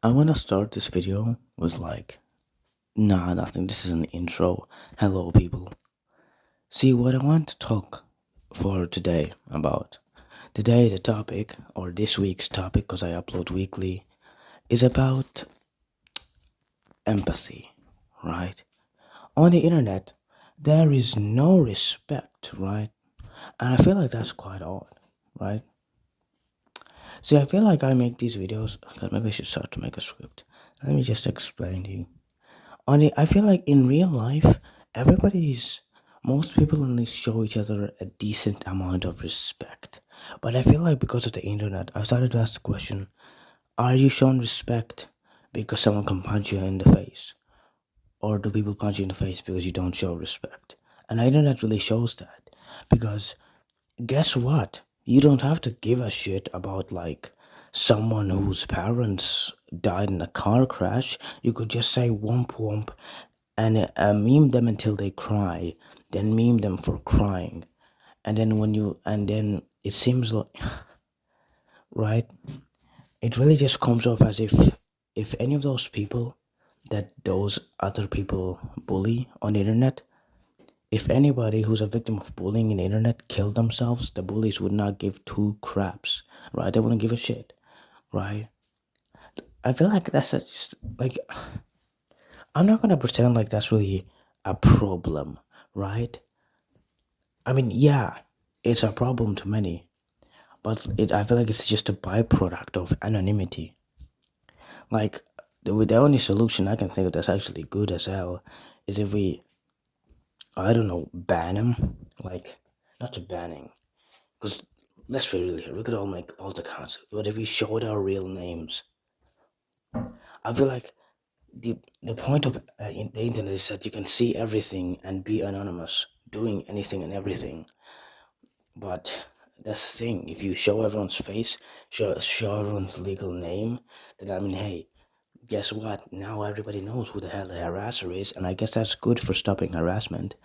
I want to start this video with nah, nothing. This is an intro. Hello, people. See, what I want to talk for today about. Today, the topic, or this week's topic, because I upload weekly, is about empathy, right? On the internet, there is no respect, right? And I feel like that's quite odd, right? See, I feel like I make these videos. God, maybe I should start to make a script. Let me just explain to you. I feel like in real life, everybody's most people only show each other a decent amount of respect. But I feel like because of the internet, I started to ask the question: Are you shown respect because someone can punch you in the face, or do people punch you in the face because you don't show respect? And the internet really shows that because guess what? You don't have to give a shit about someone whose parents died in a car crash. You could just say womp womp and meme them until they cry, then meme them for crying, and then it seems like, right, it really just comes off as if any of those people that those other people bully on the internet, if anybody who's a victim of bullying in the internet killed themselves, the bullies would not give two craps, right? They wouldn't give a shit, right? I feel like just like, I'm not gonna pretend like that's really a problem, right? I mean, yeah, it's a problem to many, but I feel like it's just a byproduct of anonymity. Like, the only solution I can think of that's actually good as hell is if we, I don't know, ban them. Like, not to banning, because let's be real here, we could all make alt accounts, but if we showed our real names, I feel like the point of the internet is that you can see everything and be anonymous, doing anything and everything. But that's the thing. If you show everyone's face, show everyone's legal name, then I mean, hey, guess what? Now everybody knows who the hell the harasser is, and I guess that's good for stopping harassment.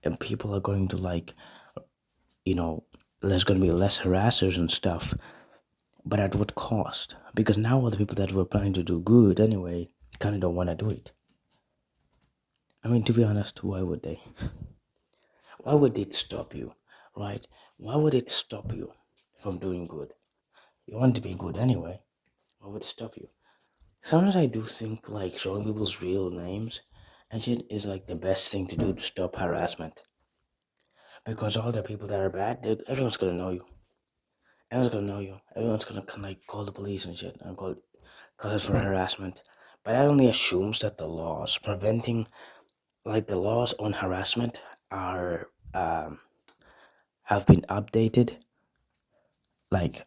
And people are going to you know, there's going to be less harassers and stuff. But at what cost? Because now all the people that were planning to do good anyway kind of don't want to do it. I mean, to be honest, why would they? Why would it stop you, right? Why would it stop you from doing good? You want to be good anyway. Why would it stop you? Sometimes I do think showing people's real names and shit is like the best thing to do to stop harassment. Because all the people that are bad, everyone's gonna know you. Everyone's gonna know you. Everyone's gonna call the police and shit and call it for harassment. But that only assumes that the laws preventing, the laws on harassment are have been updated like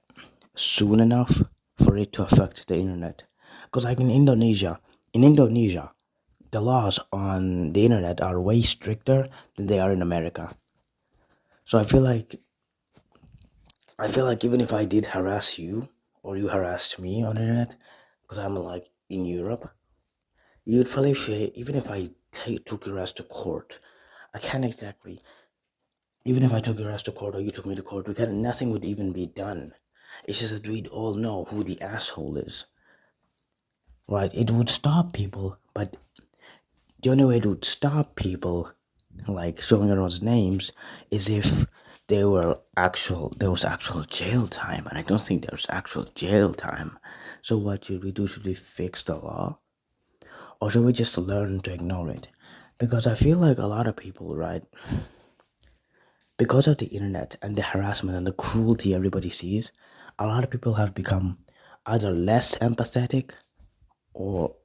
soon enough for it to affect the internet. Because in Indonesia, the laws on the internet are way stricter than they are in America. So I feel like even if I did harass you or you harassed me on the internet, because I'm in Europe, you'd probably say even if I took your ass to court, I can't exactly. Even if I took your ass to court or you took me to court, nothing would even be done. It's just that we'd all know who the asshole is, right? It would stop people, but the only way it would stop people showing everyone's names is if there was actual jail time, and I don't think there's actual jail time. So what should we do? Should we fix the law, or should we just learn to ignore it? Because I feel like a lot of people, right, because of the internet and the harassment and the cruelty everybody sees, a lot of people have become either less empathetic or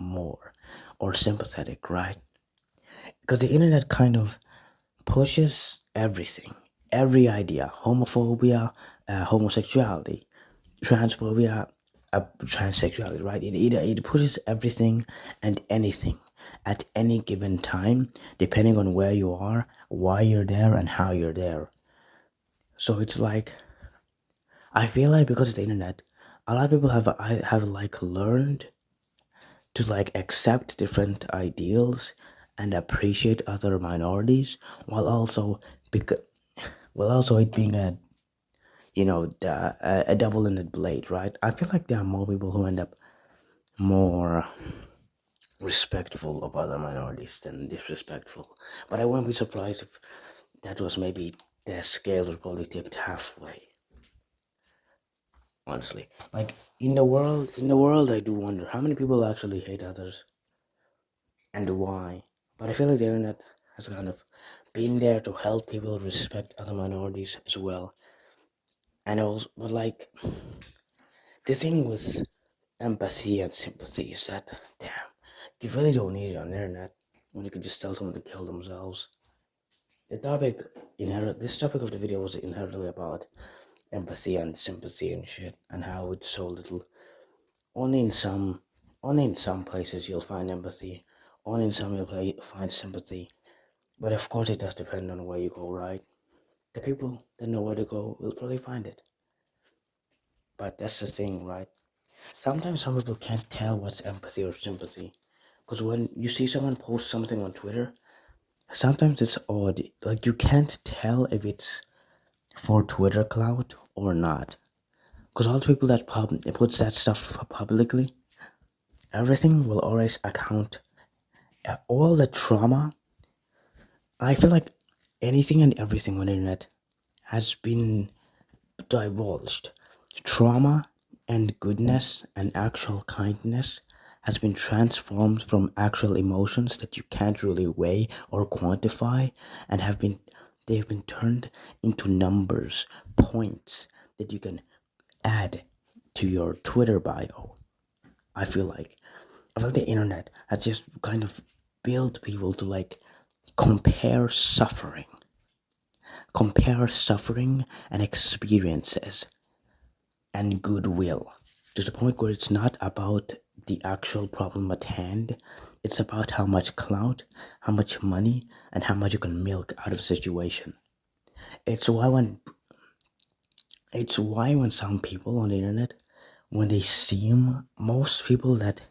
more or sympathetic, right? Because the internet kind of pushes everything, every idea, homophobia, homosexuality, transphobia, transsexuality, right? It pushes everything and anything at any given time, depending on where you are, why you're there, and how you're there. So it's I feel like because of the internet, a lot of people have learned to accept different ideals and appreciate other minorities while also because it being a double-ended blade, right? I feel like there are more people who end up more respectful of other minorities than disrespectful. But I wouldn't be surprised if that was maybe the scale was probably tipped halfway. Honestly, like in the world, I do wonder how many people actually hate others and why. But I feel like the internet has kind of been there to help people respect other minorities as well. And also, but like the thing with empathy and sympathy is that, damn, you really don't need it on the internet when you can just tell someone to kill themselves. This topic of the video was inherently about empathy and sympathy and shit, and how it's so little. Only in some, only in some places you'll find empathy. Only in some find sympathy. But of course, it does depend on where you go, right? The people that know where to go will probably find it. But that's the thing, right? Sometimes some people can't tell what's empathy or sympathy. Because when you see someone post something on Twitter, sometimes it's odd. Like, you can't tell if it's for Twitter clout or not. Because all the people that puts that stuff publicly, everything will always account. All the trauma, I feel like anything and everything on the internet has been divulged. Trauma and goodness and actual kindness has been transformed from actual emotions that you can't really weigh or quantify, and they've been turned into numbers, points that you can add to your Twitter bio. I feel like the internet has just kind of built people to like compare suffering, compare suffering and experiences and goodwill to the point where it's not about the actual problem at hand. It's about how much clout, how much money, and how much you can milk out of a situation. It's why when some people on the internet, when they seem most people that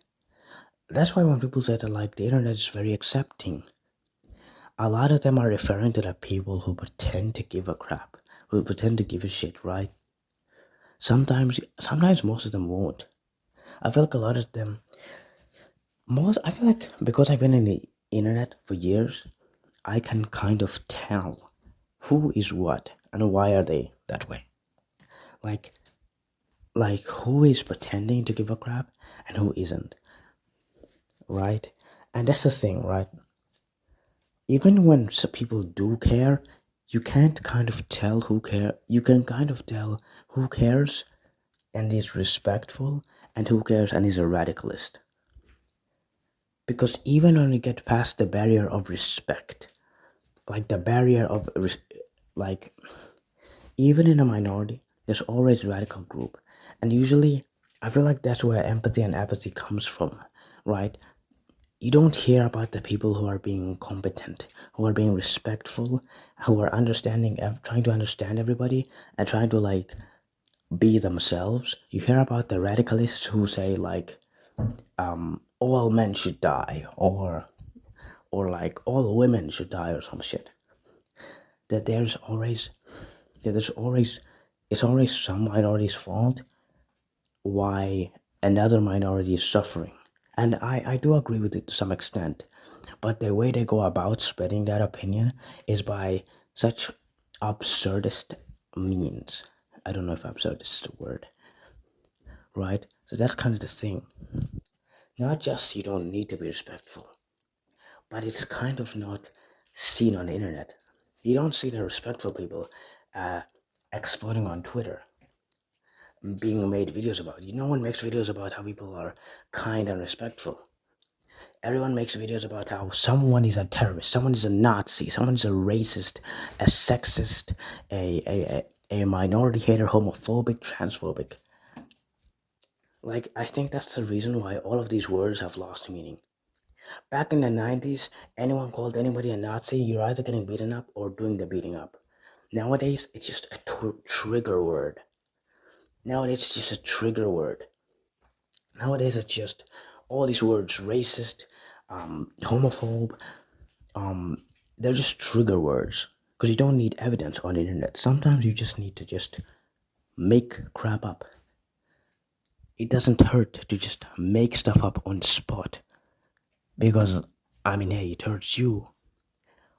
that's why when people say that like the internet is very accepting, a lot of them are referring to the people who pretend to give a crap, who pretend to give a shit, right? Sometimes most of them won't. I feel like a lot of them I feel like because I've been in the internet for years, I can kind of tell who is what and why are they that way. Like who is pretending to give a crap and who isn't, right? And that's the thing, right? Even when some people do care, you can't kind of tell who care. You can kind of tell who cares and is respectful and who cares and is a radicalist. Because even when you get past the barrier of respect, like the barrier of like even in a minority, there's always a radical group, and usually I feel like that's where empathy and apathy comes from, right? You don't hear about the people who are being competent, who are being respectful, who are trying to understand everybody and trying to like be themselves. You hear about the radicalists who say like all men should die, or like all women should die or some shit. That there's always it's always some minority's fault why another minority is suffering. And I do agree with it to some extent. But the way they go about spreading that opinion is by such absurdist means. I don't know if absurdist is the word, right? So that's kind of the thing. Not just you don't need to be respectful, but it's kind of not seen on the internet. You don't see the respectful people uh, exploding on Twitter, being made videos about. No one makes videos about how people are kind and respectful. Everyone makes videos about how someone is a terrorist, someone is a Nazi, someone is a racist, a sexist, a minority hater, homophobic, transphobic. Like, I think that's the reason why all of these words have lost meaning. Back in the 90s, anyone called anybody a Nazi, you're either getting beaten up or doing the beating up. Nowadays, it's just a trigger word. Nowadays, it's just a trigger word. Nowadays, it's just all these words racist, homophobe, they're just trigger words because you don't need evidence on the internet. Sometimes you just need to just make crap up. it doesn't hurt to just make stuff up on the spot because I mean, hey, it hurts you,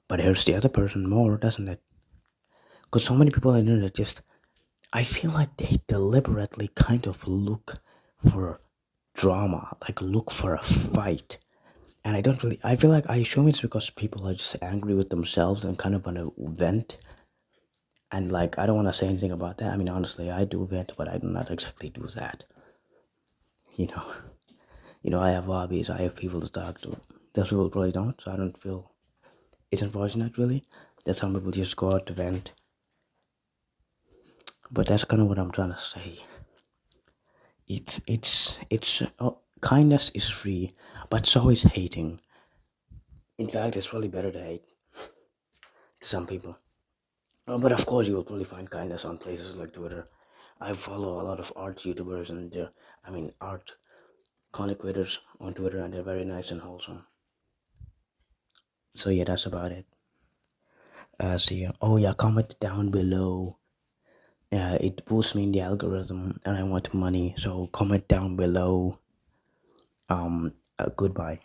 but it hurts the other person more, doesn't it? Because so many people on the internet just, I feel like they deliberately kind of look for drama, like look for a fight. And I don't really, I feel like I assume it's because people are just angry with themselves and kind of want to vent. And like, I don't want to say anything about that. I mean, honestly, I do vent, but I do not exactly do that. You know, I have hobbies, I have people to talk to. Those people probably don't, so I don't feel it's unfortunate really that some people just go out to vent. But that's kind of what I'm trying to say. Kindness is free, but so is hating. In fact, it's probably better to hate some people. But of course, you will probably find kindness on places like Twitter. I follow a lot of art YouTubers and art content creators on Twitter, and they're very nice and wholesome. So yeah, that's about it. See, oh yeah, comment down below. It boosts me in the algorithm, and I want money. So comment down below. Goodbye.